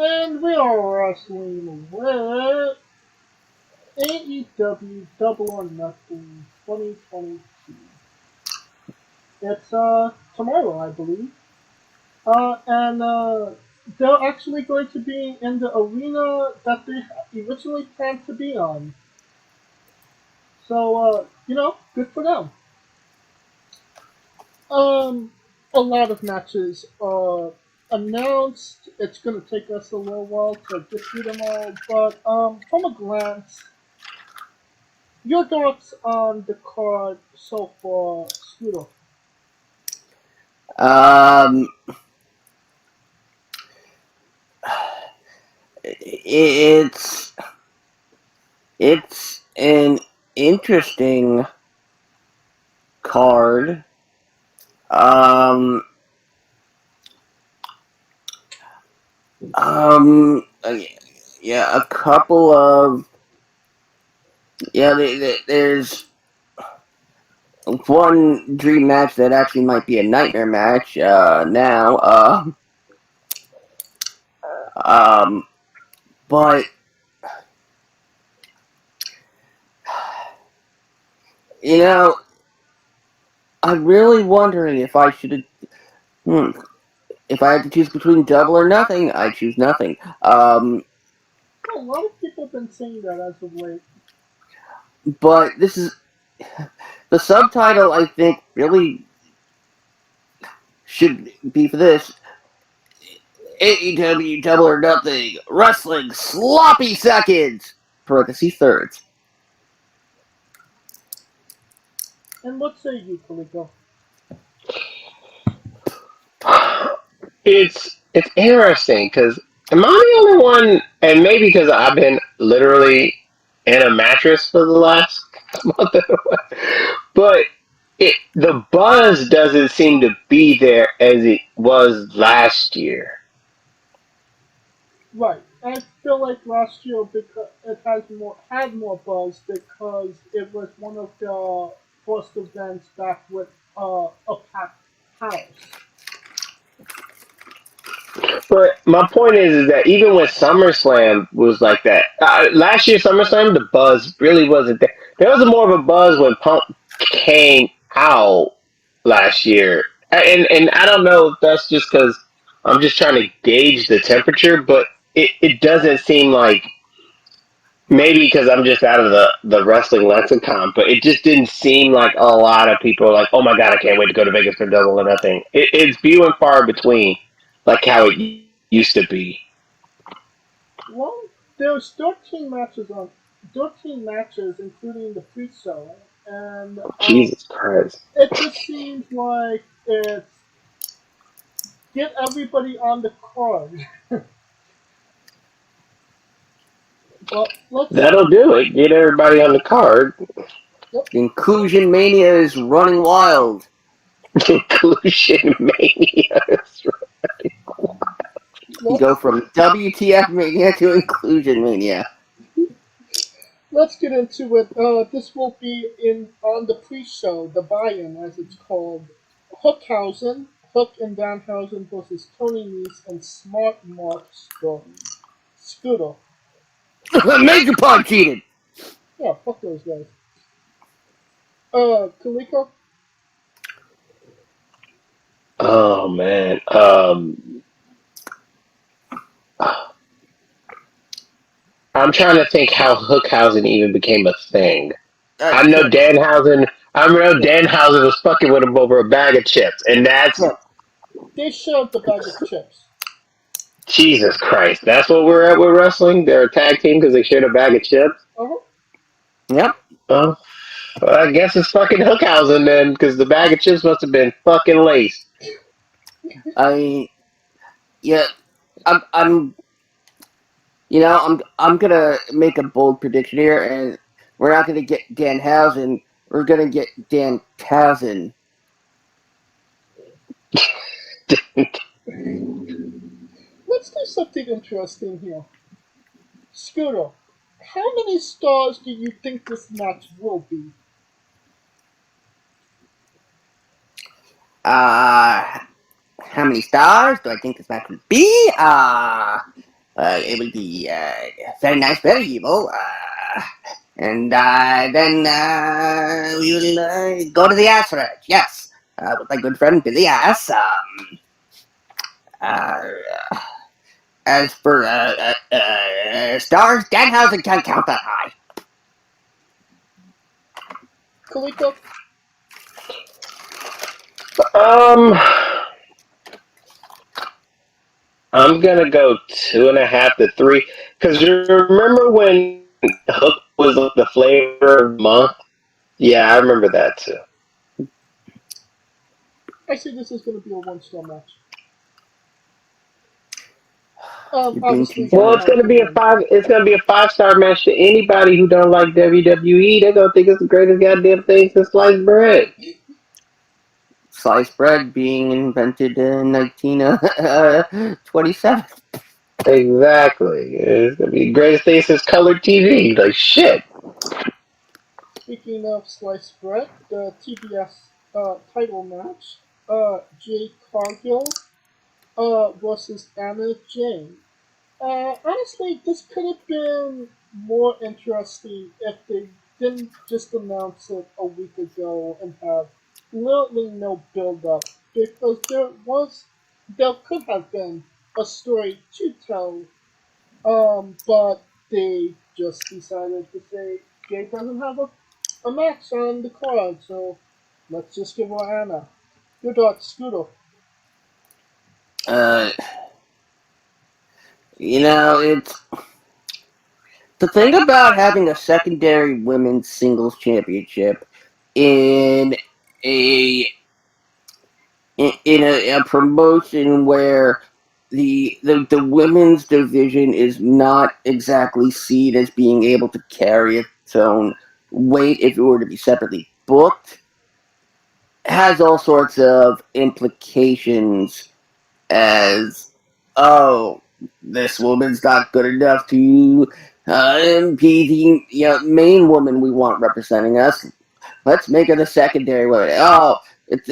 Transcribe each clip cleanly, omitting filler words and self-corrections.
And we are wrestling with AEW Double or Nothing 2022. It's tomorrow, I believe. And they're actually going to be in the arena that they originally planned to be on. So good for them. Um, a lot of matches are announced. It's going to take us a little while to get through them all, but from a glance, your thoughts on the card so far, Scooter? Um, it's it's an interesting card. Um, um, uh, yeah, a couple of there's one dream match that actually might be a nightmare match. Now, um, but you know, I'm really wondering if I should. Hmm, if I had to choose between Double or Nothing, I choose Nothing. Well, a lot of people have been saying that as of late. But this is the subtitle. I think really should be for this AEW Double or Nothing Wrestling Sloppy Seconds. Parentheses thirds. And what say you, Kaliko? It's interesting because am I the only one? And maybe because I've been literally in a mattress for the last month, but the buzz doesn't seem to be there as it was last year. Right. I feel like last year because it had more buzz because it was one of the first events back with a packed house. But my point is that even when SummerSlam was like that, last year SummerSlam the buzz really wasn't there. There was more of a buzz when Punk came out last year, and I don't know if that's just because I'm just trying to gauge the temperature, but it doesn't seem like maybe because I'm just out of the wrestling lexicon, but it just didn't seem like a lot of people are like, oh my god, I can't wait to go to Vegas for Double or Nothing. It's few and far between, like how it used to be. Well, there's 13 matches, including the pre-show, and Jesus Christ. it just seems like it's get everybody on the card. But let's That'll do it. Get everybody on the card. yep, Inclusion Mania is running wild. Inclusion Mania. You let's go from WTF Mania to Inclusion Mania. let's get into it. This will be in on the pre-show, the buy-in as it's called. Hook and Danhausen versus Tony Nese and Smart Mark Strong. Scooter. Major Pod cheated. Yeah, fuck those guys. Kaliko? Oh, man. I'm trying to think how Hookhausen even became a thing. I know Chips. Danhausen. I know Danhausen was fucking with him over a bag of chips, and that's Chips. They shared the bag of chips. Jesus Christ. That's what we're at with wrestling. They're a tag team because they shared a bag of chips. Uh-huh. Yep. Oh, well, I guess it's fucking Hookhausen then, because the bag of chips must have been fucking laced. I yeah. I'm I'm gonna make a bold prediction here, and we're not gonna get Danhausen. We're gonna get Dan Tazin. Let's do something interesting here. Scooter, how many stars do you think this match will be? Uh, how many stars do I think this match would be? it would be very nice, very evil. And then we will go to the ass ranch. Yes, with my good friend Billy Ass. Uh, as for stars, Danhausen can't count that high. Kaliko? Um, I'm gonna go 2.5 to 3. Because you remember when Hook was like the flavor of the month? Yeah, I remember that too. I say this is going to be a one-star match. You're being too Obviously, Well, generous. it's gonna Danhausen be a wins. five. It's gonna be a 5-star match to anybody who don't like WWE. They're gonna think it's the greatest goddamn thing since sliced bread. Sliced bread being invented in 1927. Exactly. It's gonna be the greatest thing since colored TV. Like shit. Speaking of sliced bread, the TBS title match, Jade Cargill versus Anna Jane. Honestly, this could have been more interesting if they didn't just announce it a week ago and have literally no build up. Because there could have been a story to tell, but they just decided to say Jay doesn't have a match on the card, so let's just give her Anna. Your thoughts, Scooter. Uh, it's the thing about having a secondary women's singles championship in a in a promotion where the women's division is not exactly seen as being able to carry its own weight if it were to be separately booked has all sorts of implications as oh, this woman's not good enough to be the main woman we want representing us. Let's make her the secondary woman. Oh, it's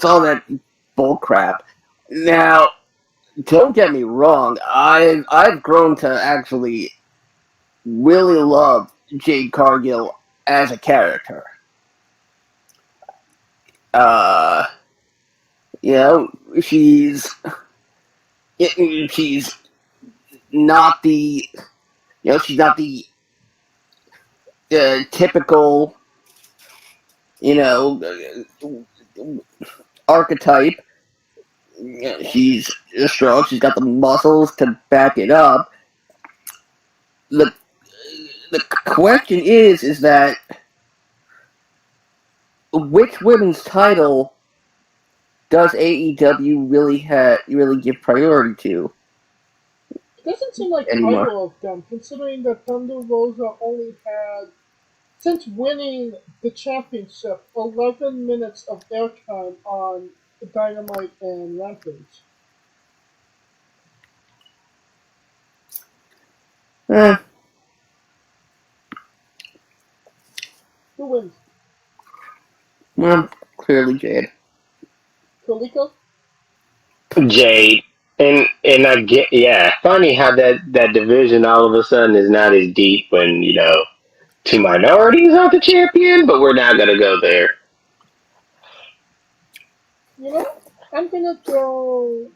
all that bull crap. Now, don't get me wrong. I've grown to actually really love Jade Cargill as a character. Uh, you know, she's she's not the she's not the typical you know archetype. She's strong. She's got the muscles to back it up. the The question is that which women's title does AEW really give priority to It doesn't seem like anymore? either of them, considering that Thunder Rosa only had, since winning the championship, 11 minutes of airtime on Dynamite and Rampage. Eh, Who wins? well, clearly Jade. Kaliko? Jade. And I get, yeah, funny how that division all of a sudden is not as deep when two minorities are the champion, but we're not gonna go there. You know, I'm gonna go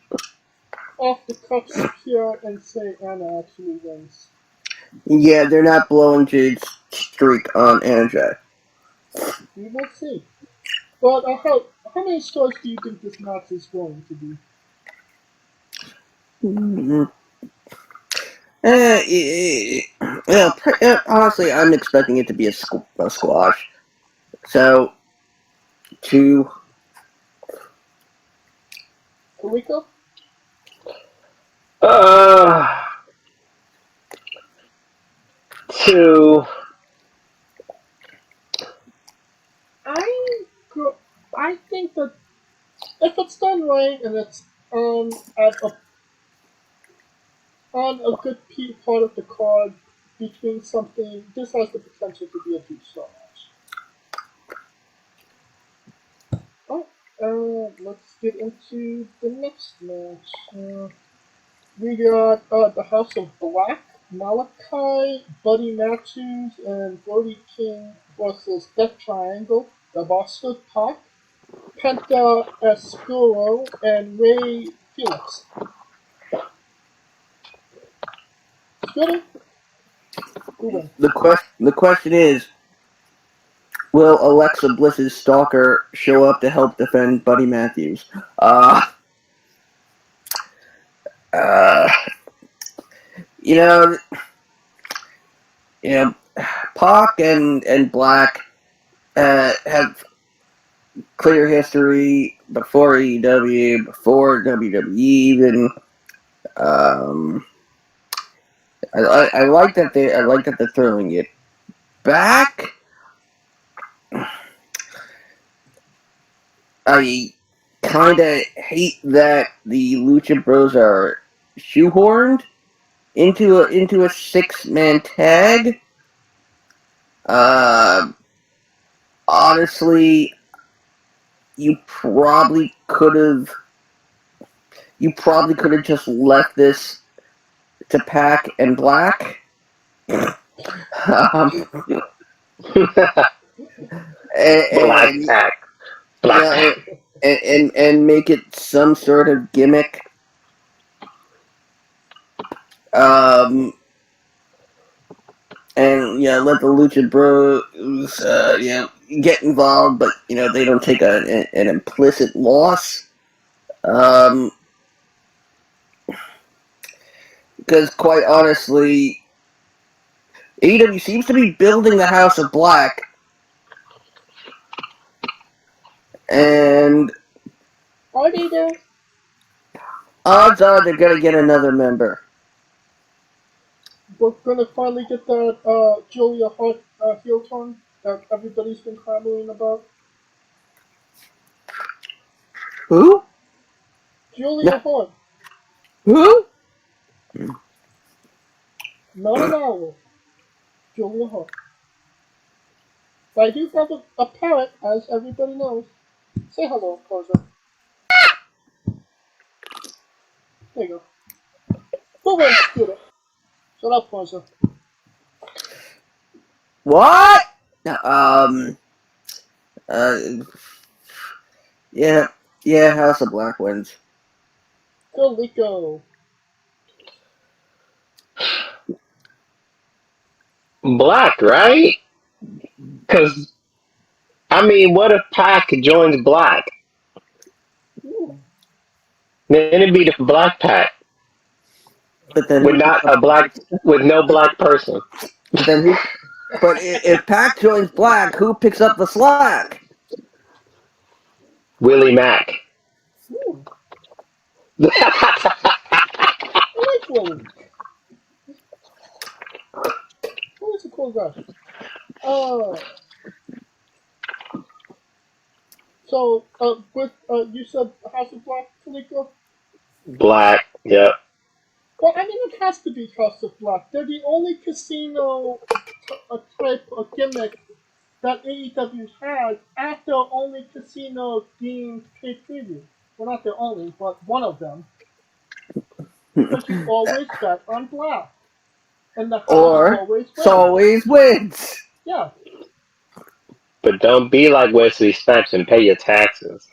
off the cuff here and say Anna actually wins. Yeah, they're not blowing Jade's streak on NJ. We will see. But how many stars do you think this match is going to be? Mm-hmm. Honestly, I'm expecting it to be a squash. So, two. Kaliko? Uh, Two. I I think that if it's done right and it's at on a good part of the card between something, this has the potential to be a 2-star match. Oh, let's get into the next match. We got the House of Black, Malachi, Buddy Matthews, and Brody King versus Death Triangle, the Boston Pac, Penta Escuro, and Ray Felix. Scooter, who wins? The question is, will Alexa Bliss's stalker show up to help defend Buddy Matthews? Uh, uh, you know, you know, Pac and Black have clear history before AEW, before WWE even. I like that they're throwing it back. I kind of hate that the Lucha Bros are shoehorned into a 6-man tag. Honestly, you probably could have just left this to Pac and Black. Black and, Pack. Black Pack. and make it some sort of gimmick. And let the Lucha Bros get involved, but they don't take an implicit loss. Because quite honestly, AEW seems to be building the House of Black, and Are they there? odds are they're gonna get another member. We're gonna finally get that Julia Hart heel turn that everybody's been clamoring about. Who? Julia Hart, Who? not an owl. Julia Hart. But I do have a parrot, as everybody knows. Say hello, Closer. There you go. Who wins, Scooter? Shut up, Closer. What? Uh, yeah, House of Black wins. Go, Lico. Black, right? Because, I mean, what if Pac joins Black? Ooh. Then it'd be the Black Pack But then with no black person. But if Pac joins Black, who picks up the slack? Willie Mack. Ooh. I like Willie. Who is a cool guy? So, with, you said House of Black, Taliko? Black, yep. Well, I mean, it has to be House of Black. They're the only casino type of gimmick that AEW has at their only casino themed pay-per-view. Well, not their only, but one of them. Because you always bet on Black. And the house Or always wins. Yeah. But don't be like Wesley Snipes and pay your taxes.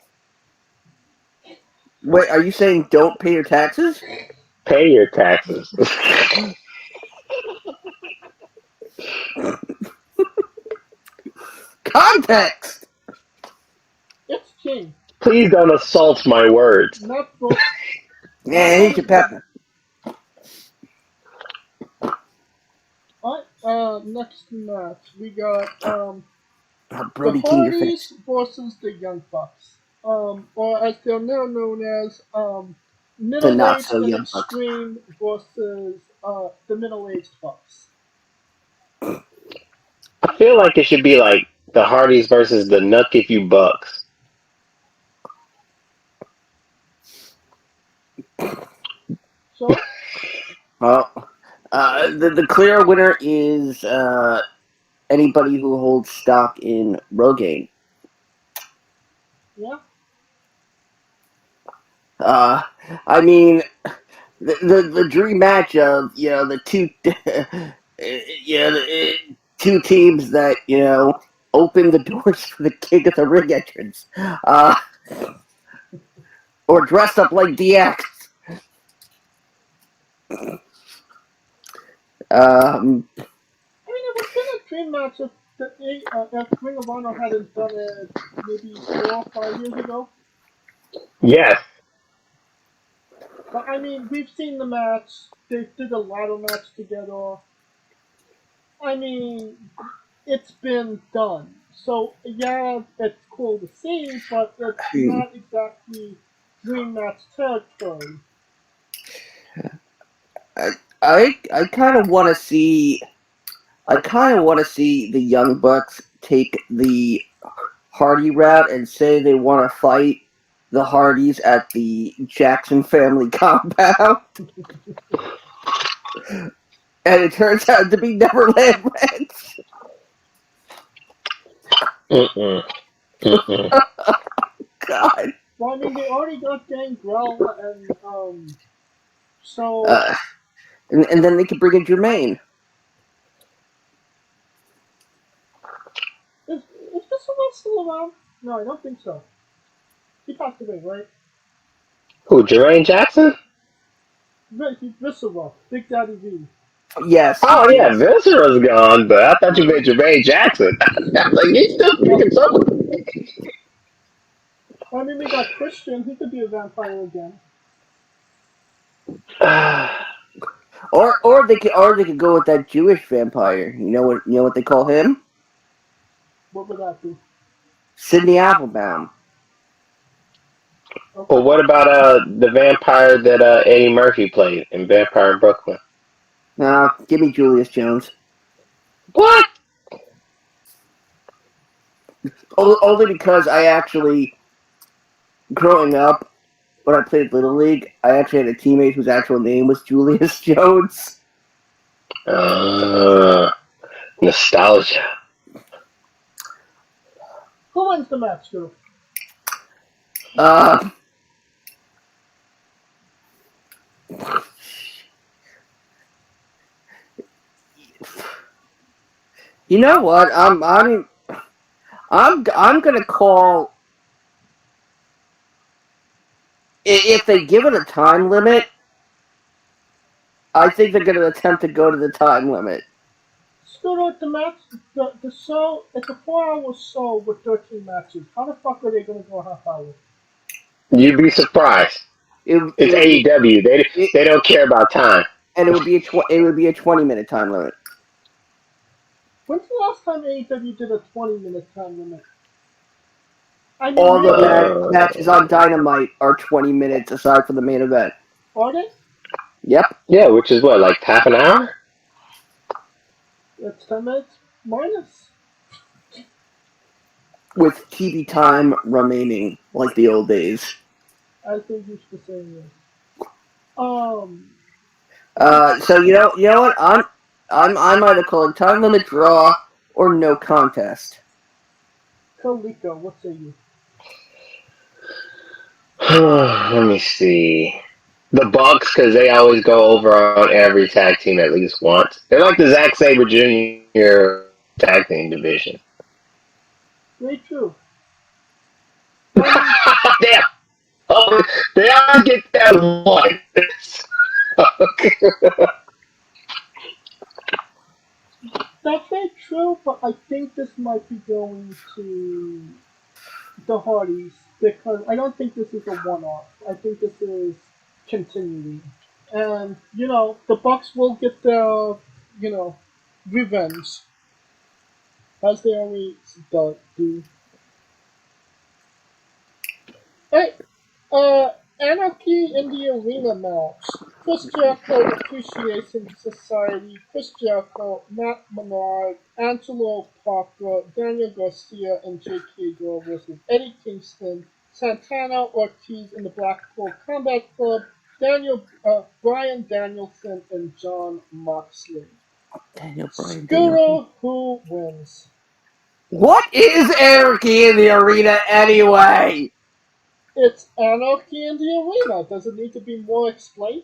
Wait, are you saying don't pay your taxes? Pay your taxes. Context! It's king. Please don't assault my words. Not both. Yeah, here's your pepper. Alright, next match. We got, Brody the King your face. Hardys versus the Young Bucks. Or as they're now known as, The Middle-aged not so and young Bucks. Extreme versus, the Middle-aged Bucks. I feel like it should be like the Hardys versus the Nuck If You Bucks. So, Well, the clear winner is anybody who holds stock in Rogaine. yeah. I mean, the dream match of the two two teams that open the doors for the King of the Ring entrance, or dressed up like DX. I mean, it would have been a dream match if Ring of Honor hadn't done it maybe 4 or 5 years ago. Yes. But I mean, we've seen the match. They did a ladder match together. I mean, it's been done. So yeah, it's cool to see, but it's not exactly dream match territory. I kind of want to see. I kind of want to see the Young Bucks take the Hardy route and say they want to fight the Hardys at the Jackson family compound. And it turns out to be Neverland Ranch. God. Well, I mean, they already got Gangrel, and so And then they could bring in Jermaine. is this one still around? No, I don't think so. He passed away, right? Who, Jermaine Jackson? Viscera, Big Daddy V. Yes. Oh yeah, Viscera's gone, but I thought you meant Jermaine Jackson. Like he's still kicking something. I mean, we got Christian. He could be a vampire again. Or they could go with that Jewish vampire. You know what they call him? What would that be? Sidney Applebaum. Okay. Well, what about the vampire that Eddie Murphy played in Vampire in Brooklyn? No, give me Julius Jones. What? Only because I actually, growing up, when I played Little League, I actually had a teammate whose actual name was Julius Jones. Nostalgia. Who wins the match, though? You know what? I'm gonna call. If they give it a time limit, I think they're gonna attempt to go to the time limit. Screw it, the match, the show, it's a 4 hour show with 13 matches. How the fuck are they gonna go half hour? You'd be surprised. It's AEW. They don't care about time. And it would be a 20-minute time limit. When's the last time AEW did a 20-minute time limit? I mean, All really, the matches on Dynamite are 20 minutes aside from the main event. are they? Yep. Yeah, which is what, like half an hour? It's 10 minutes minus. With TV time remaining, like the old days. As they used to say, yes. So you know what? I'm either calling time limit draw or no contest. Kalika, what say you? Let me see. The Bucks, because they always go over on every tag team at least once. They're like the Zack Sabre Jr. tag team division. Very true. Damn! Oh, they always get that one. That's very true, but I think this might be going to the Hardys because I don't think this is a one-off. I think this is continuing, and the Bucks will get their revenge as they always do. Hey, Anarchy in the Arena match. Chris Jericho Appreciation Society, Chris Jericho, Matt Menard, Angelo Parker, Daniel Garcia, and J.K. Doyle versus Eddie Kingston, Santana Ortiz in the Blackpool Combat Club, Brian Danielson, and John Moxley. Scuro, who wins? What is Anarchy in the Arena anyway? It's Anarchy in the Arena. Does it need to be more explained?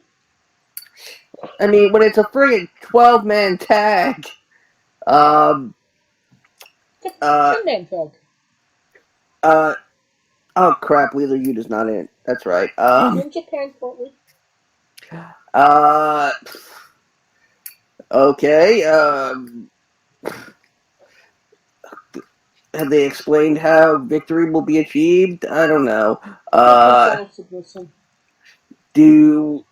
I mean, when it's a friggin' 12-man tag, um, 10-man tag. oh crap, Wheeler Yuta's not in it. That's right. In Japan, probably. Uh, okay. Have they explained how victory will be achieved? I don't know. Do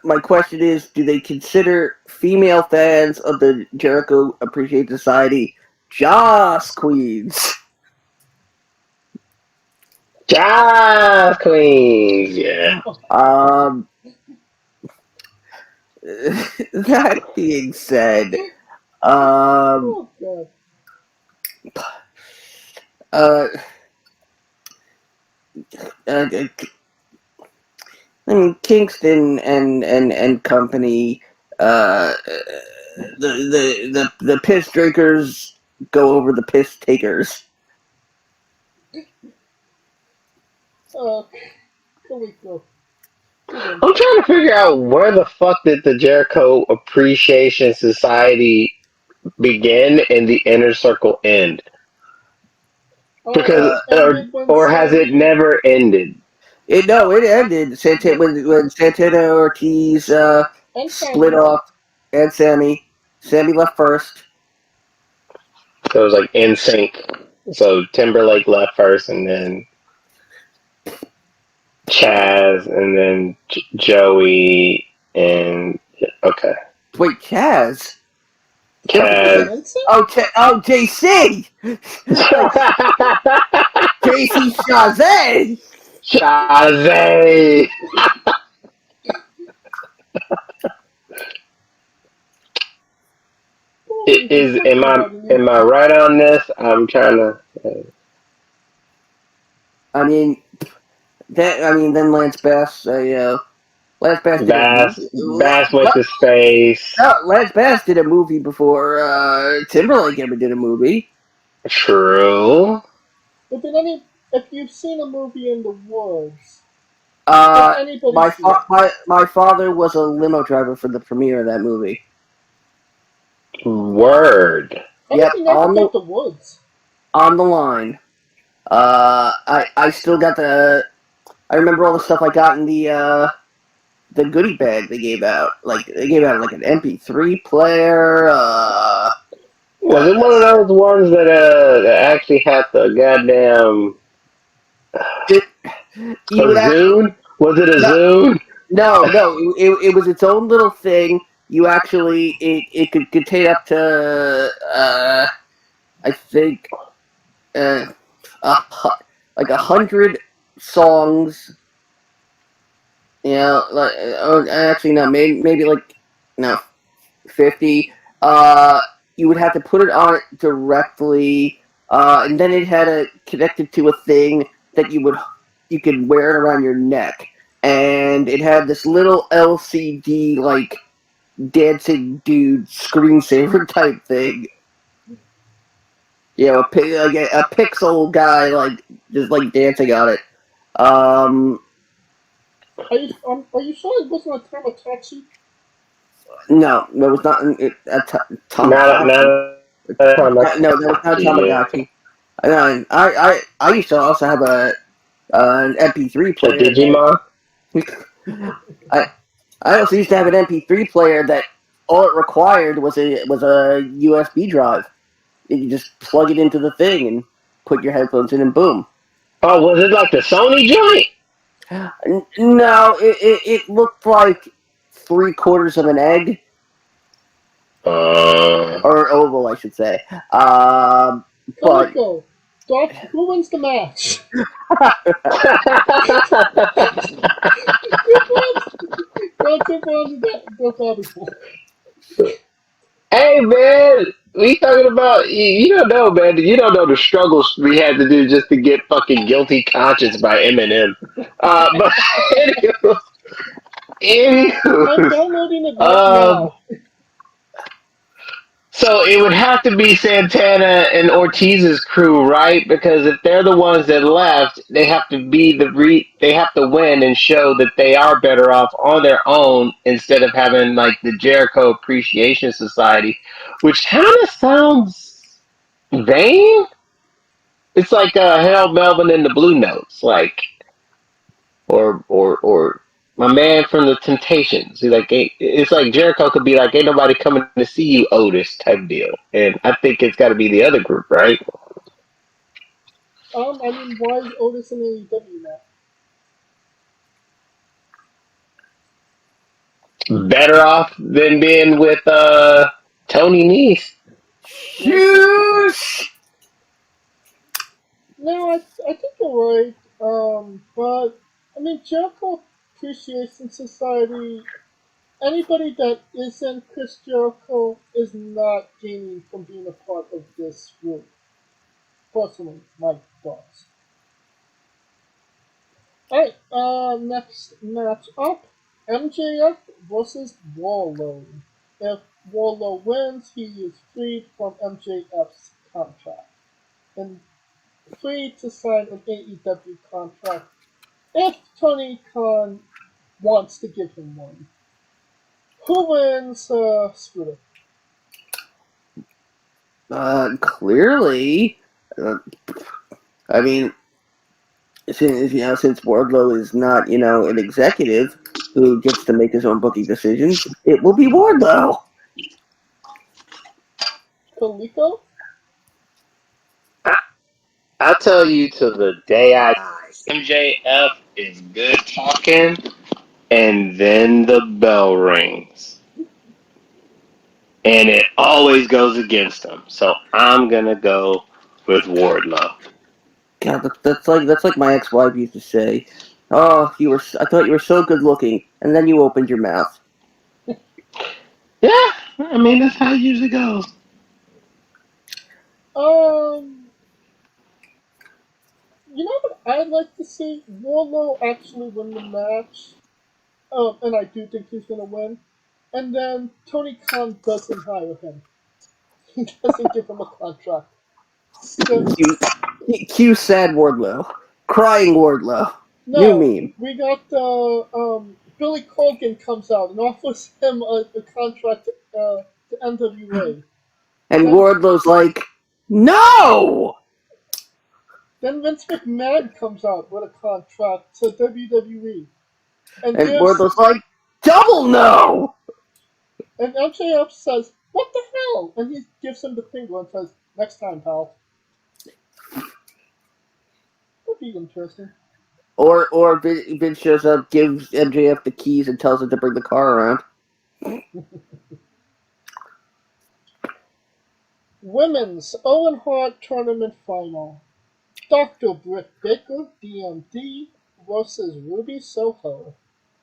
my question is, do they consider female fans of the Jericho Appreciate Society Joss Queens? Joss Queens, yeah. That being said, Oh, God. I mean, Kingston and company, the piss drinkers go over the piss takers. Here we go. I'm trying to figure out where the fuck did the Jericho Appreciation Society begin and the Inner Circle end? Because or has it never ended? It ended when Santana Ortiz split off, and Sammy. Sammy left first. So it was like in sync. So Timberlake left first, and then Chaz, and then Joey, and okay. Wait, Chaz. Chaz. Oh, JC. JC Chazé. Chazé. Am I right on this? I'm trying to. I mean, then Lance Bass. Lance Bass did Bass went to space. No, Lance Bass did a movie before Timberlake ever did a movie. True. But if you've seen a movie in the woods, my father was a limo driver for the premiere of that movie. Word. Yep, on the woods. On the line. I still got I remember all the stuff I got in the goodie bag they gave out. Like they gave out like an MP3 player. Was it one of those ones that actually had the goddamn Zune? Was it a Zune? No, it was its own little thing. You actually it could contain up to I think like 100 songs. Actually no, maybe like 50. You would have to put it on it directly, and then it had a connected to a thing that you could wear it around your neck, and it had this little LCD like dancing dude screensaver type thing. A pixel guy like just like dancing on it. Are you sure it wasn't a Tamagotchi? No, it was not. Tamagotchi. No, that was not Tamagotchi. I used to also have an MP3 player. Digimon. I also used to have an MP3 player that all it required was a USB drive. You just plug it into the thing and put your headphones in, and boom. Oh, was it like the Sony joint? No, it looked like 3/4 of an egg. Or oval, I should say. But go. Doc, who wins the match? Hey man, we talking about you don't know, man. You don't know the struggles we had to do just to get fucking Guilty Conscience by Eminem. But anywho, I'm downloading it right now. So it would have to be Santana and Ortiz's crew, right? Because if they're the ones that left, they have to be they have to win and show that they are better off on their own instead of having like the Jericho Appreciation Society, which kind of sounds vain. It's like Harold Melvin and the Blue Notes, like or my man from the Temptations. It's like Jericho could be like, "Ain't nobody coming to see you, Otis," type deal. And I think it's got to be the other group, right? I mean, why is Otis in AEW now? Better off than being with Tony Nese. Well, Shoes. no, I think you're right. But I mean, Jericho Appreciation Society. Anybody that isn't Chris Jericho is not gaining from being a part of this group. Personally, my thoughts. Alright, next match up, MJF versus Warlow. If Warlow wins, he is freed from MJF's contract and free to sign an AEW contract if Tony Khan wants to give him one. Who wins, Scooter? Clearly, uh, I mean, since Wardlow is not an executive who gets to make his own booking decisions, it will be Wardlow. Kaliko? I tell you to the day I die, MJF is good talking, and then the bell rings. And it always goes against him. So I'm going to go with Wardlow. God, that's like my ex-wife used to say. Oh, I thought you were so good looking, and then you opened your mouth. Yeah, I mean, that's how it usually goes. Um, you know what I'd like to see? Warlow actually win the match. And I do think he's gonna win. And then Tony Khan doesn't hire him. He doesn't give him a contract. Because Cue sad Wardlow, crying Wardlow. New no, meme. we got Billy Corgan comes out and offers him a contract to NWA. And Then Wardlow's like, no! then Vince McMahon comes out with a contract to WWE and And gives Wardlow's like, double no! and MJF says, "What the hell?" And he gives him the finger and says, "Next time, pal." That'd be interesting. Or Vince shows up, gives MJF the keys, and tells him to bring the car around. Women's Owen Hart Tournament Final. Dr. Britt Baker, DMD, versus Ruby Soho.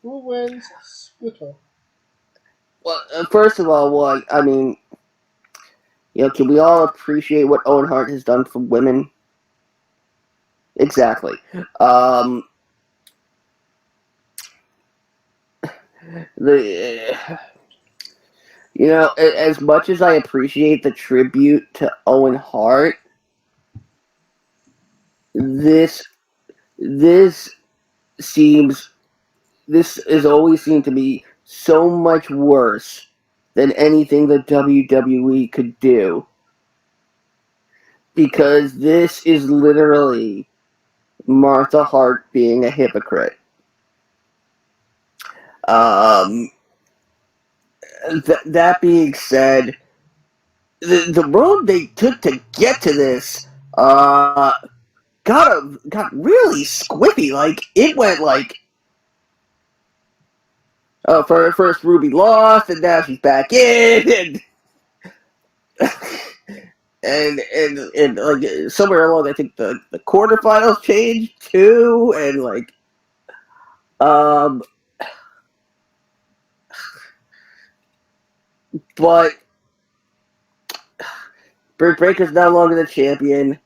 Who wins? Scooter. Well, first of all, I mean, can we all appreciate what Owen Hart has done for women? Exactly. Um, the as much as I appreciate the tribute to Owen Hart, this this seems this has always seemed to me so much worse than anything the WWE could do, because this is literally Martha Hart being a hypocrite. Um, that being said, the road they took to get to this got really squiffy. Like, it went like, first Ruby lost, and now she's back in, and like somewhere along, I think the quarterfinals changed too, and like, um, but Britt Baker's no longer the champion.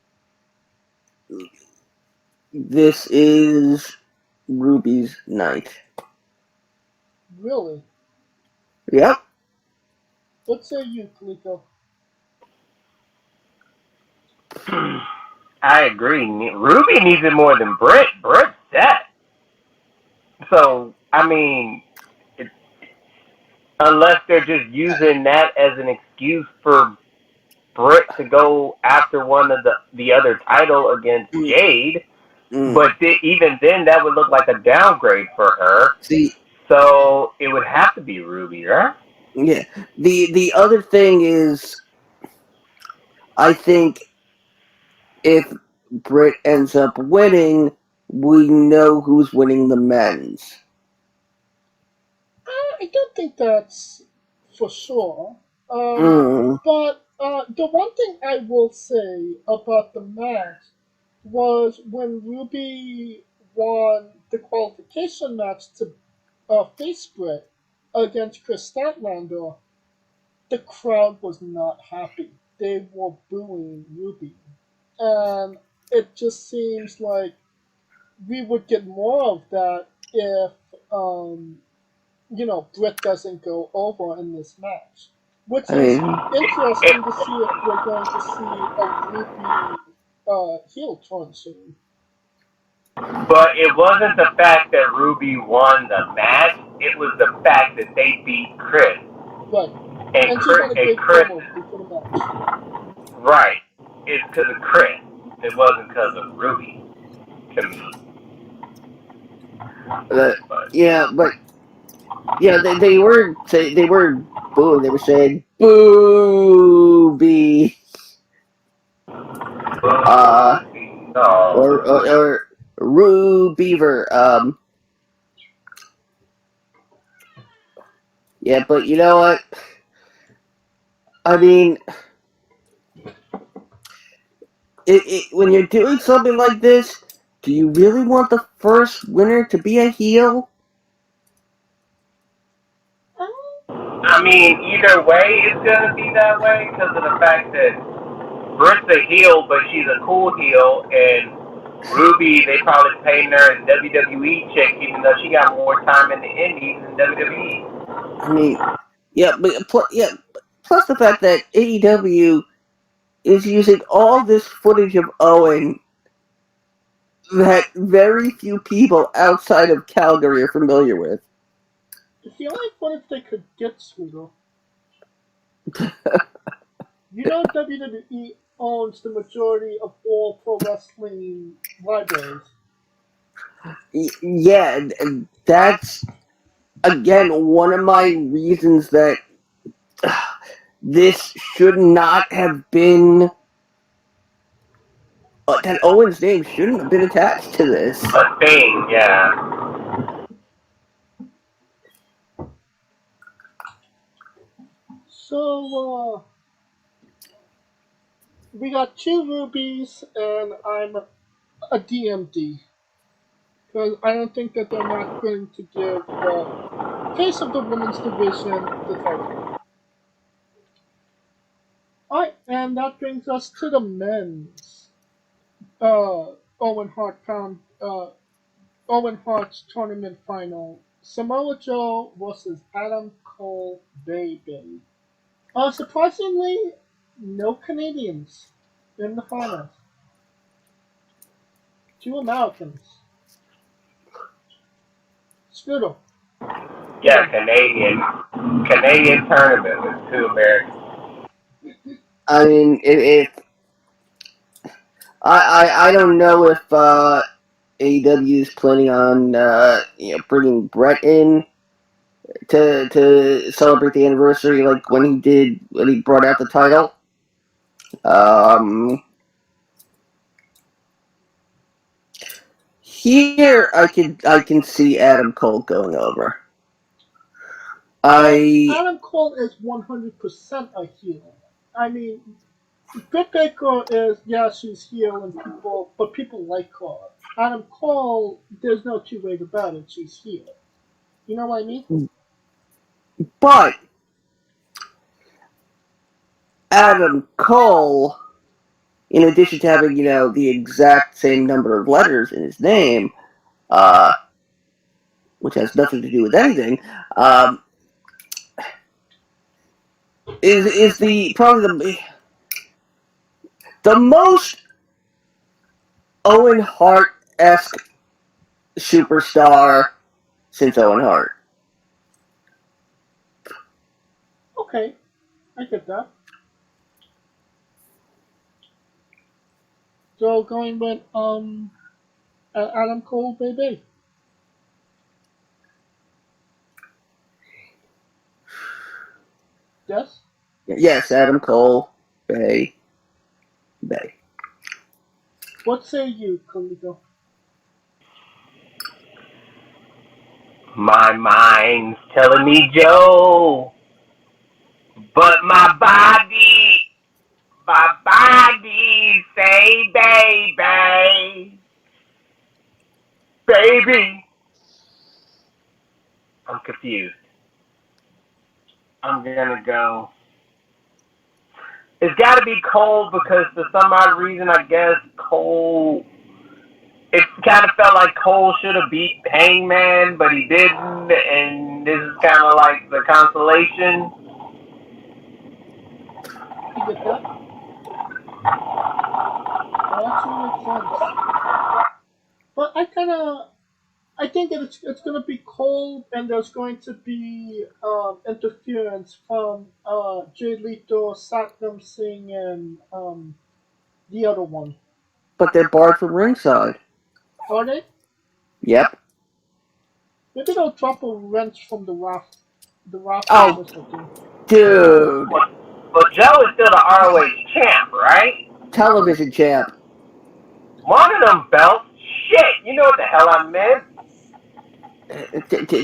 This is Ruby's night. Really? Yep. What say you, Kaliko? I agree. Ruby needs it more than Britt. Britt's set. So, I mean, it, unless they're just using that as an excuse for Britt to go after one of the other title against Jade, but even then, that would look like a downgrade for her. See, So it would have to be Ruby, right? yeah. The other thing is, I think if Britt ends up winning, we know who's winning the men's. I don't think that's for sure. Mm. But the one thing I will say about the match was when Ruby won the qualification match to face Britt against Chris Statlander, the crowd was not happy. They were booing Ruby. And it just seems like we would get more of that if Britt doesn't go over in this match, which I is mean, interesting to see if we're going to see a Ruby heel turn soon. But it wasn't the fact that Ruby won the match; it was the fact that they beat Chris. Right. And And she had a great Chris, promo before the match. right? It's because of Chris. It wasn't because of Ruby, to me. uh, But yeah, but yeah, they were booing. They were saying "booby," no, or Rue Beaver. Yeah, but you know what? I mean, when you're doing something like this, do you really want the first winner to be a heel? I mean, either way, it's gonna be that way because of the fact that Britt's a heel, but she's a cool heel, and Ruby, they probably paying her a WWE check, even though she got more time in the Indies than WWE. I mean, yeah, but plus the fact that AEW is using all this footage of Owen that very few people outside of Calgary are familiar with. It's the only footage they could get, Sweeter. WWE owns the majority of all pro wrestling libraries. Yeah, and that's again one of my reasons that this should not have been. That Owen's name shouldn't have been attached to this. A thing, yeah. So, we got two rubies, and I'm a DMD. Because I don't think that they're not going to give the face of the women's division the title. Alright, and that brings us to the men's. Owen Hart found Owen Hart's tournament final. Samoa Joe versus Adam Cole Baby. Surprisingly, no Canadians in the finals. Two Americans. Scooter. Yeah, Canadian tournament with two Americans. I mean, if I don't know if AEW is planning on bringing Brett in to celebrate the anniversary, like when he brought out the title. Here I can see Adam Cole going over. Adam Cole is 100% a heel. I mean, Britt Baker is, yeah, she's heel and but people like her. Adam Cole, there's no two ways about it, she's heel. You know what I mean? But Adam Cole, in addition to having the exact same number of letters in his name, which has nothing to do with anything, is the probably the most Owen Hart-esque superstar since Owen Hart. Okay, I get that. So going with Adam Cole, baby. Yes. Yes, Adam Cole, Bay. What say you, Kaligo? My mind's telling me Joe, but my body say baby, baby. I'm confused. I'm gonna go. It's got to be Cole because for some odd reason, I guess Cole. It kind of felt like Cole should have beat Hangman, but he didn't, and this is kind of like the consolation. You get that? That actually makes sense. But I think that it's gonna be Cole, and there's going to be interference from Jay Leto, Satnam Singh, and the other one. But they're barred from ringside. Are they? Yep. Maybe they'll drop a wrench from the rafters Oh, or something. dude. But Joe is still the ROH champ, right? Television champ. One of them belts. Shit, you know what the hell I meant.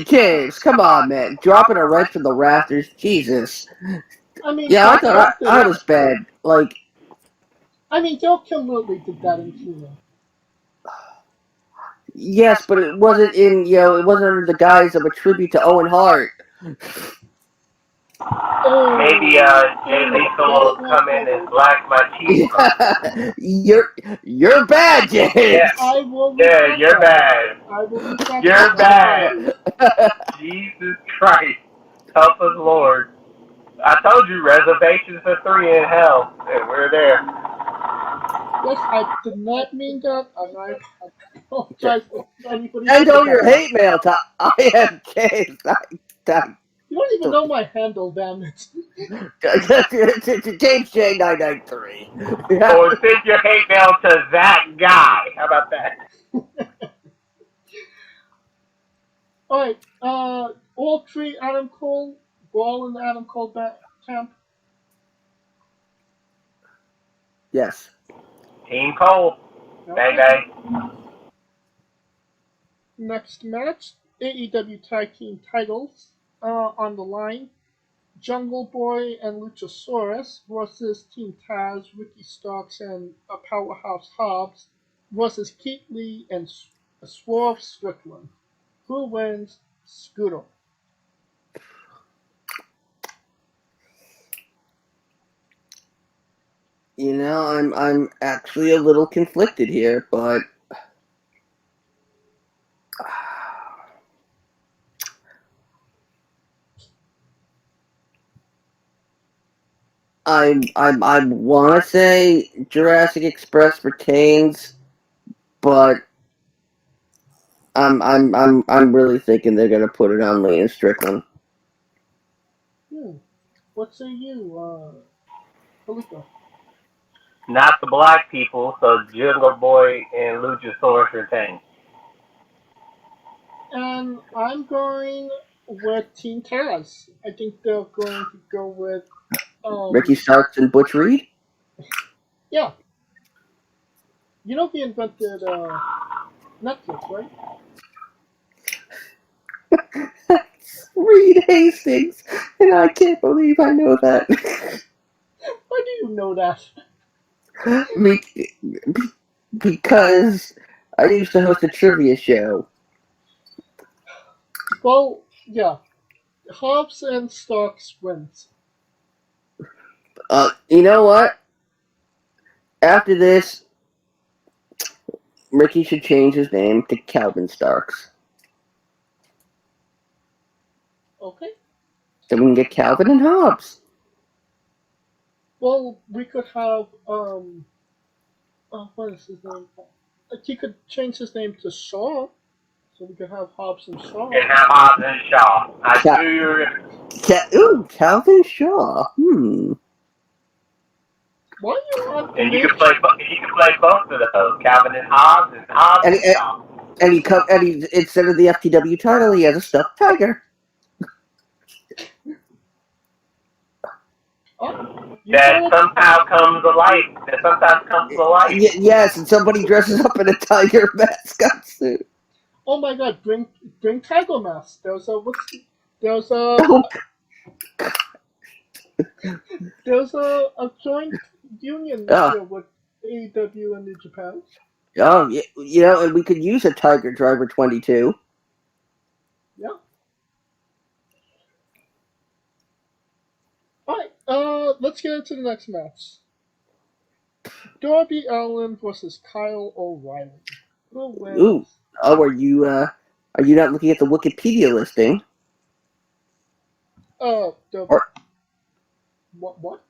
James, come on, man. Dropping a wrench from the rafters. Jesus. I mean, Yeah, I thought Hulk did I it. was bad. Like, I mean, Joe Kimberly did that in TNA. yes, but it wasn't it wasn't under the guise of a tribute to Owen Hart. Oh, Maybe Jay Lethal will that's come not in and good. black my teeth. You're bad, Yeah, James. I will yeah, retract you're that. bad. I will retract that You're bad. entirely. Jesus Christ, help us, Lord. I told you reservations for three in hell, and we're there. Yes, I did not mean that, and I apologize to anybody who Send took all that your way. hate mail to I am James. You don't even know my handle, damn it. James J993. Or send your hate mail to that guy. How about that? Alright, all three Adam Cole, Brawl and Adam Cole champ. Yes. Team Cole. Bang Okay. bang. Next match, AEW Tag Team titles on the line. Jungle Boy and Luchasaurus versus Team Taz, Ricky Starks, and Powerhouse Hobbs versus Keith Lee and Swerve Strickland. Who wins? Scooter. I'm actually a little conflicted here, but I want to say Jurassic Express retains, but I'm really thinking they're gonna put it on Lee and Strickland. What say you, Felico? Not the black people, so Jungle Boy and Luchasaurus retain. And I'm going with Team Taz. I think they're going to go with Ricky Starks and Butch Reed. yeah. You know he invented Netflix, right? Reed Hastings, and I can't believe I know that. Why do you know that? Because I used to host a trivia show. Well, yeah. Hobbs and Starks wins. You know what? After this, Ricky should change his name to Calvin Starks. Okay. So we can get Calvin and Hobbs. Well, we could have What is his name? He could change his name to Shaw, so we could have Hobbs and Shaw. And have Hobbs and Shaw. I Ca- knew you were Calvin Shaw. Why you have and you Mitch? can play both of those, Calvin and Hobbs And, and Shaw. and instead of the FTW title, he has a stuffed tiger. That sometimes comes to life. Yes, and somebody dresses up in a tiger mascot suit. Oh my God! Bring Tiger Mask. There's a Oh, joint union this oh, year with AEW and New Japan. oh, and we could use a Tiger Driver 22. Yeah. Alright, let's get into the next match. Darby Allin versus Kyle O'Reilly. Who wins? Ooh. Oh, are you not looking at the Wikipedia listing? The Or, what?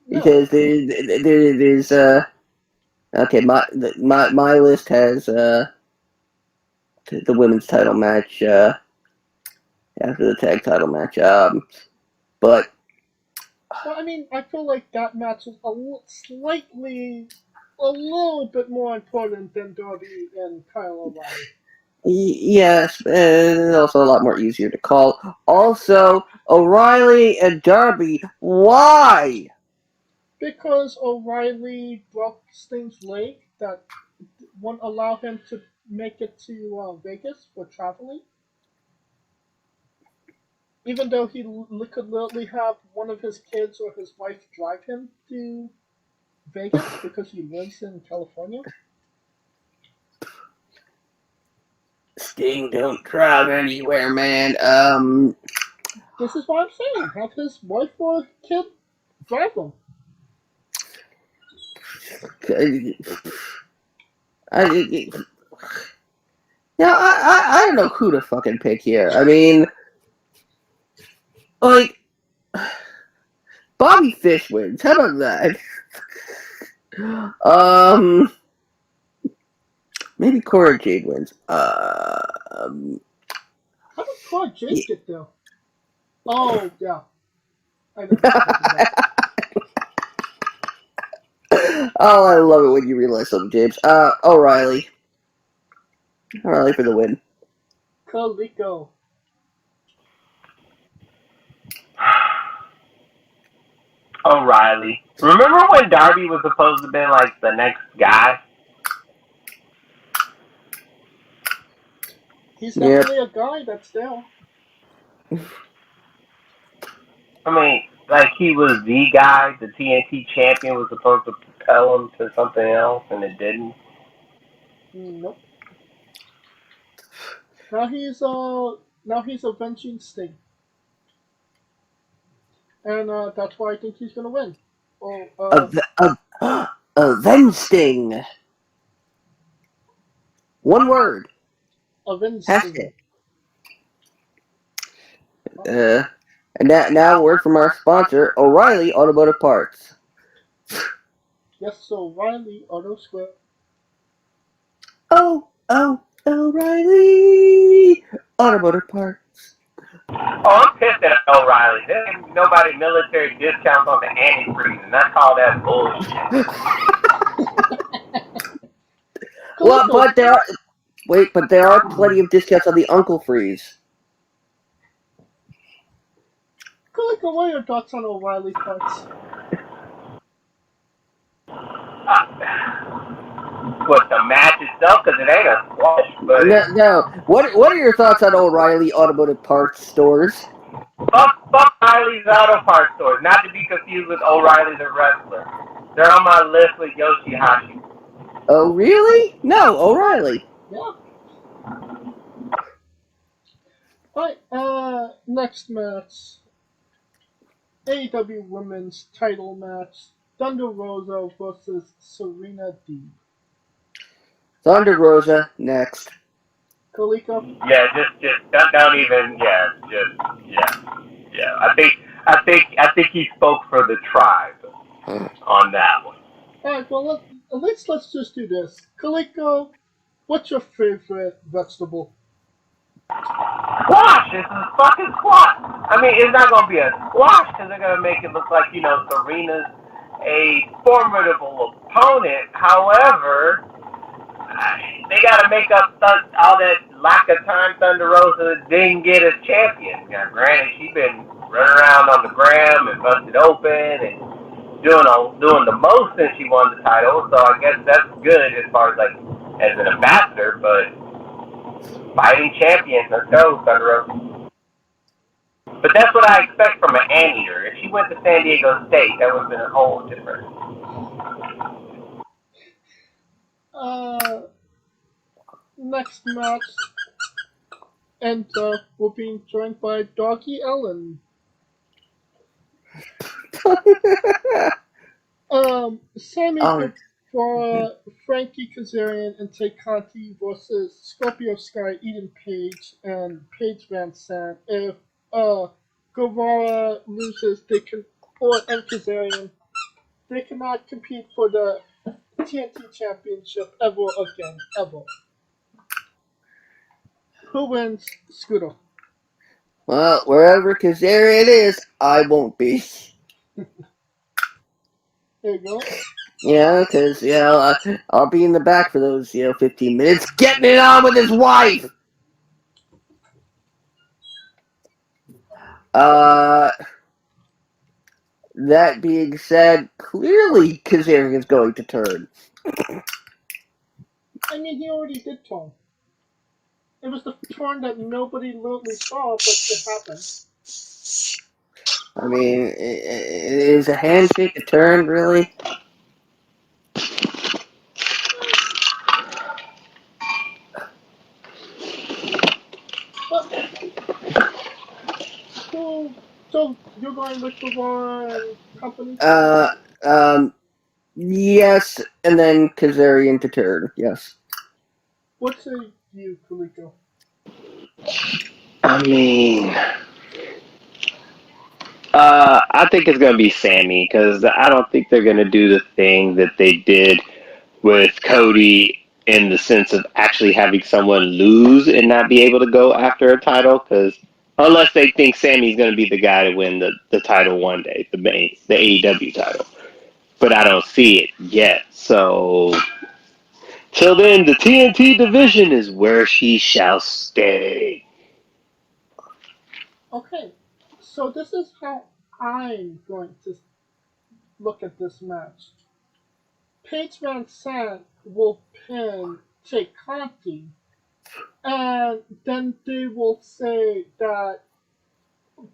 No. because there's okay, my list has the women's title match after the tag title match. But Well, I mean, I feel like that match is a little bit more important than Darby and Kyle O'Reilly. yes, and also a lot more easier to call. Also, O'Reilly and Darby, why? Because O'Reilly broke Sting's leg that won't allow him to make it to Vegas for traveling. Even though he could literally have one of his kids or his wife drive him to Vegas because he lives in California. Sting don't drive anywhere, man. This is what I'm saying. Have his wife or kid drive him. I don't know who to fucking pick here. I mean, like, Bobby Fish wins. How about that? Maybe Cora Jade wins. How did Cora Jade get there? Oh, yeah. I know. Oh, I love it when you realize something, James. O'Reilly. O'Reilly for the win. Kaliko. O'Reilly. Remember when Darby was supposed to be like the next guy? He's definitely a guy that's there. I mean, like he was the guy. The TNT champion was supposed to propel him to something else, and it didn't. Nope. Now he's avenging Sting, and that's why I think he's gonna win. Avenge Sting. One word. Avenge Hashtag. Sting. And now word from our sponsor, O'Reilly Automotive Parts. Yes, so O'Reilly Auto Square. Oh, O'Reilly Automotive Parts. Oh, I'm pissed at O'Reilly. There ain't nobody military discounts on the antifreeze, and I call that bullshit. Well, but there are plenty of discounts on the Uncle Freeze. Kaliko, what are your thoughts on O'Reilly parts? What, the match itself? Because it ain't a squash, but No. What are your thoughts on O'Reilly Automotive Parts stores? Fuck O'Reilly's Auto Parts stores. Not to be confused with O'Reilly the wrestler. They're on my list with Yoshihashi. Oh, really? No, O'Reilly. Yeah. Alright, next match. AEW Women's Title match. Thunder Rosa versus Serena Deeb. Thunder Rosa next. Kaliko? Yeah, just don't even. Yeah. I think he spoke for the tribe. on that one. Alright, well, let's just do this. Kaliko, what's your favorite vegetable? Squash! This is fucking squash! I mean, it's not gonna be a squash because they're gonna make it look like, Serena's a formidable opponent. However, they gotta make up all that lack of time Thunder Rosa didn't get as champion. Now, granted, she's been running around on the gram and busted open and doing the most since she won the title. So I guess that's good as far as like as an ambassador, but fighting champion, let's go, Thunder Rosa. But that's what I expect from an anteater. If she went to San Diego State, that would have been a whole different. Next match, and we're being joined by Doggy Ellen. Sammy Guevara, Frankie Kazarian, and Tay Conti versus Scorpio Sky, Eden Page, and Paige Van Sant. If Guevara loses, and Kazarian, they cannot compete for the TNT Championship ever again, ever. Who wins, Scooter? Well, wherever Kazarian is, I won't be. There you go. Yeah, because, I'll be in the back for those, 15 minutes, getting it on with his wife! That being said, clearly Kazarian's going to turn. I mean, he already did turn. It was the turn that nobody really saw, but it happened. I mean, is a handshake a turn, really? So you're going with Guevara and company? Yes, and then Kazarian to turn, yes. What say you, Kaliko? I mean, I think it's gonna be Sammy because I don't think they're gonna do the thing that they did with Cody in the sense of actually having someone lose and not be able to go after a title. Because unless they think Sammy's gonna be the guy to win the title one day, the AEW title, but I don't see it yet. So till then, the TNT division is where she shall stay. Okay, so this is how I'm going to look at this match. Paige Van Sant will pin Tay Conti, and then they will say that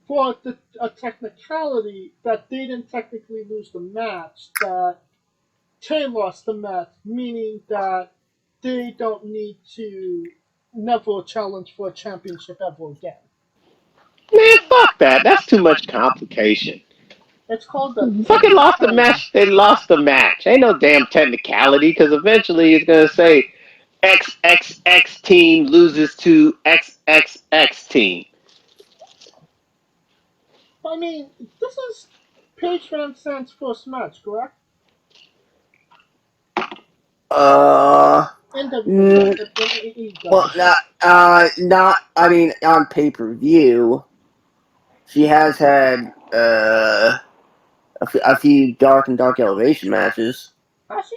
for a technicality that they didn't technically lose the match, that Tay lost the match, meaning that they don't need to never challenge for a championship ever again. Man, fuck that. That's too much complication. It's called the Fucking lost the technicality. match. They lost the match. Ain't no damn technicality because eventually it's gonna say XXX team loses to XXX team. I mean, this is Paige Van Sant's first match, correct? In WWE. Well, I mean, on pay-per-view, she has had, a few Dark and Dark Elevation matches. Has she?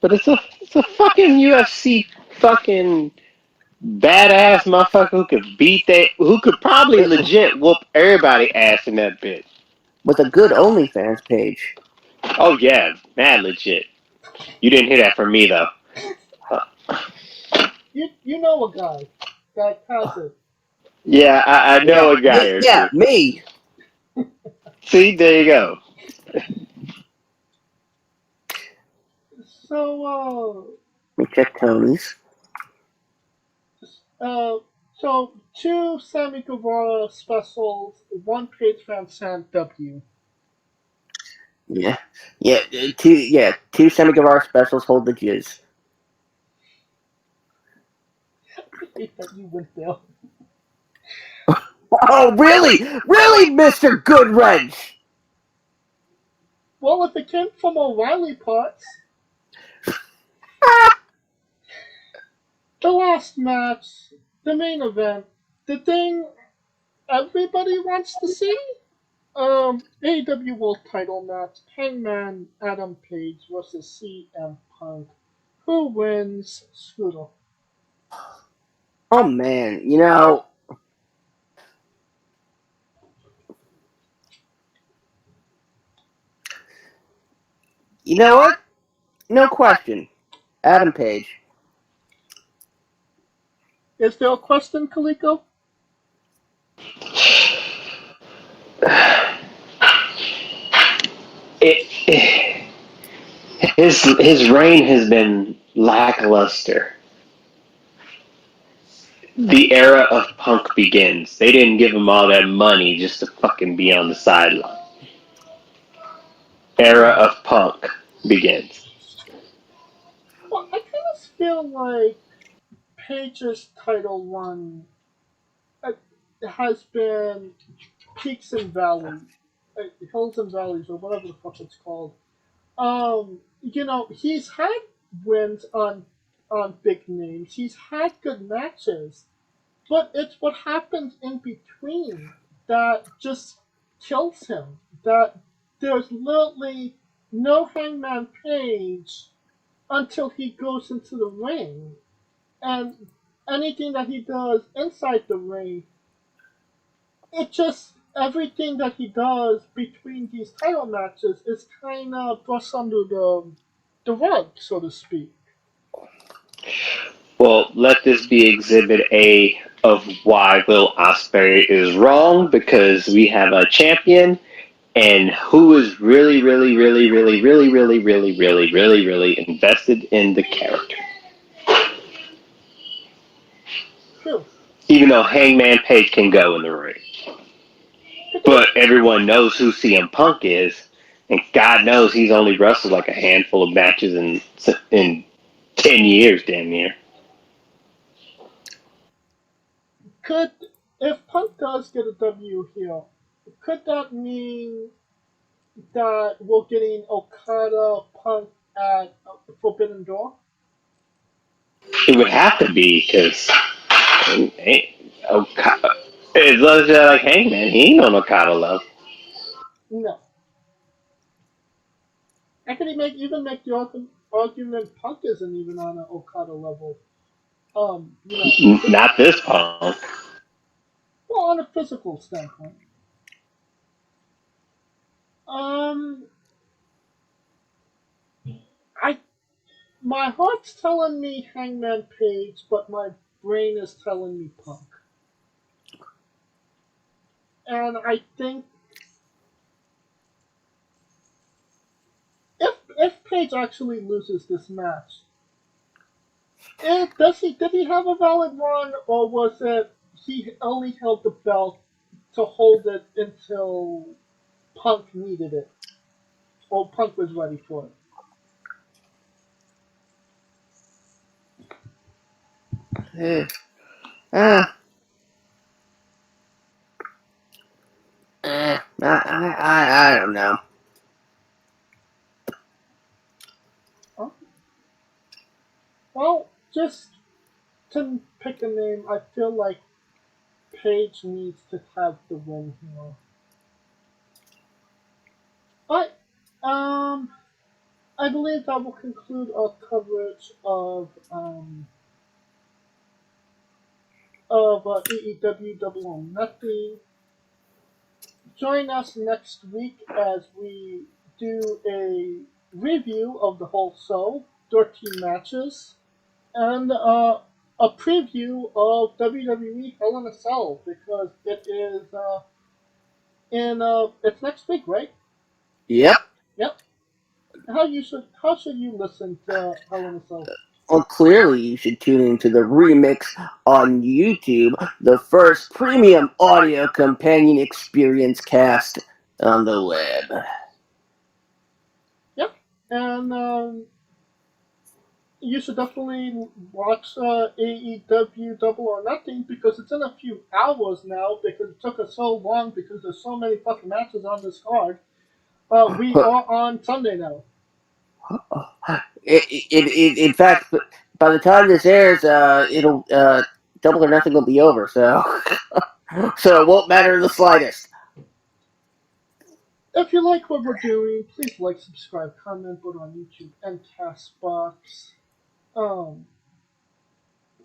But it's a fucking UFC fucking badass motherfucker who could probably legit whoop everybody ass in that bitch. With a good OnlyFans page. Oh yeah, mad legit. You didn't hear that from me though. You know a guy that has it. Yeah, I know a guy or two. Me. See, there you go. So Let me check Tony's. so two Sammy Guevara specials, one Paige Van Sant W. Yeah, two Sammy Guevara specials hold the jizz. I hate that you went there. Oh, really, Mr. Goodwrench? Well, if it came from O'Reilly parts, the last match, the main event, the thing everybody wants to see, AEW World Title match, Hangman Adam Page versus CM Punk. Who wins, Scooter? Oh man, you know what? No question, Adam Page. Is there a question, Kaliko? It his reign has been lackluster. The era of Punk begins. They didn't give him all that money just to fucking be on the sideline. Era of Punk begins. Well, I kind of feel like Page's title run uh, has been peaks and valleys, hills and valleys, or whatever the fuck it's called. He's had wins on big names. He's had good matches, but it's what happens in between that just kills him. That there's literally no Hangman Page until he goes into the ring, and anything that he does inside the ring, it just everything that he does between these title matches is kind of brushed under the rug, so to speak. Well, let this be Exhibit A of why Will Ospreay is wrong, because we have a champion and who is really, really, really, really, really, really, really, really, really, really invested in the character. True. Even though Hangman Page can go in the ring. But everyone knows who CM Punk is, and God knows he's only wrestled like a handful of matches in 10 years, damn near. Could if Punk does get a W here, could that mean that we're getting Okada Punk at Forbidden Door? It would have to be, because Okada, as long as they're like Hangman, he ain't on Okada love. No. I could even make the argument Punk isn't even on an Okada level. Not this Punk. Well, on a physical standpoint. Um, I my heart's telling me Hangman Page, but my brain is telling me Punk. And I think if Page actually loses this match, did he have a valid run, or was it he only held the belt to hold it until Punk needed it, or Punk was ready for it? Eh, ah, I don't know. Huh? Well, just to pick a name, I feel like Page needs to have the win here. Alright, um, I believe that will conclude our coverage of AEW Double or Nothing. Join us next week as we do a review of the whole show, 13 matches, and a preview of WWE Hell in a Cell, because it is it's next week, right? Yep. Yep. How should you listen to Hell in a Cell? Well, clearly you should tune into the remix on YouTube, the first premium audio companion experience cast on the web. Yep. And you should definitely watch AEW Double or Nothing, because it's in a few hours now, because it took us so long because there's so many fucking matches on this card. We are on Sunday now. In fact, by the time this airs, it'll Double or Nothing will be over. So, so it won't matter in the slightest. If you like what we're doing, please like, subscribe, comment, both on YouTube and Castbox. Um,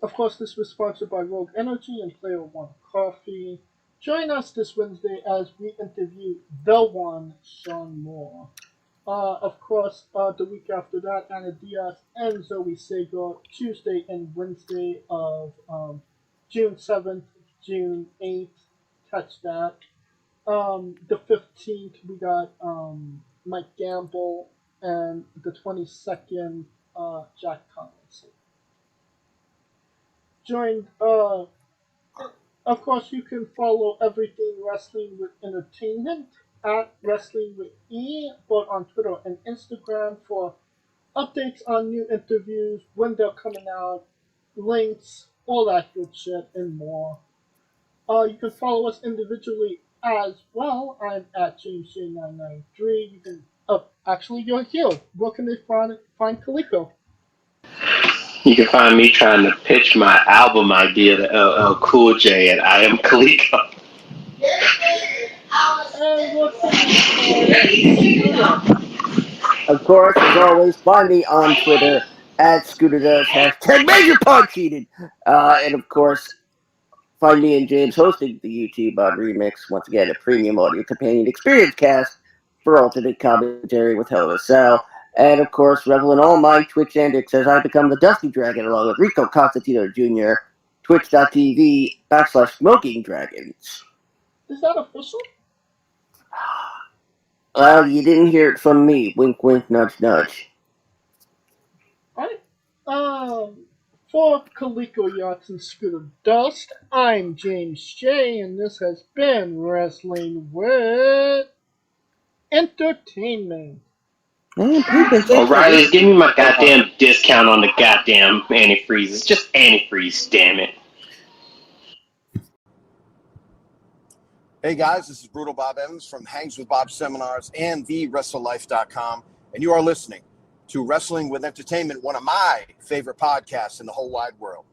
of course, this was sponsored by Rogue Energy and Player One Coffee. Join us this Wednesday as we interview the one, Sean Moore. Of course, the week after that, Anna Diaz and Zoe Sager, Tuesday and Wednesday of June 7th, June 8th. Catch that. The 15th, we got Mike Gamble, and the 22nd, Jack Collins. Joined, of course, you can follow everything Wrestling with Entertainment at Wrestling with E, both on Twitter and Instagram for updates on new interviews, when they're coming out, links, all that good shit, and more. You can follow us individually as well. I'm at JamesJ993. You can, actually, you're here. Where can they find Kaliko? You can find me trying to pitch my album idea to LL Cool J at I Am Kaliko. And where can they find Scooter? Of course, as always, find me on Twitter at ScooterDoes, hashtag Major Pod Cheated. And of course, find me and James hosting the YouTube on Remix, once again, a premium audio companion experience cast for alternate commentary with Hell of a Cell. And of course, revel in all my Twitch antics as I become the Dusty Dragon along with Rico Constantino Jr., twitch.tv/Smoking Dragons. Is that official? Well, you didn't hear it from me. Wink, wink, nudge, nudge. Alright. For Kaliko Yachts and Scooter Dust, I'm James J, and this has been Wrestling with Entertainment. O'Reilly's, give me my goddamn discount on the goddamn antifreeze. It's just antifreeze, damn it. Hey guys, this is Brutal Bob Evans from Hangs with Bob Seminars and TheWrestleLife.com, and you are listening to Wrestling with Entertainment, one of my favorite podcasts in the whole wide world.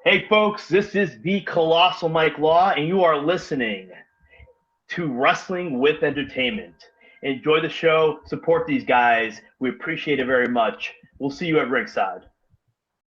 Hey folks, this is the Colossal Mike Law, and you are listening to Wrestling with Entertainment. Enjoy the show, support these guys. We appreciate it very much. We'll see you at ringside.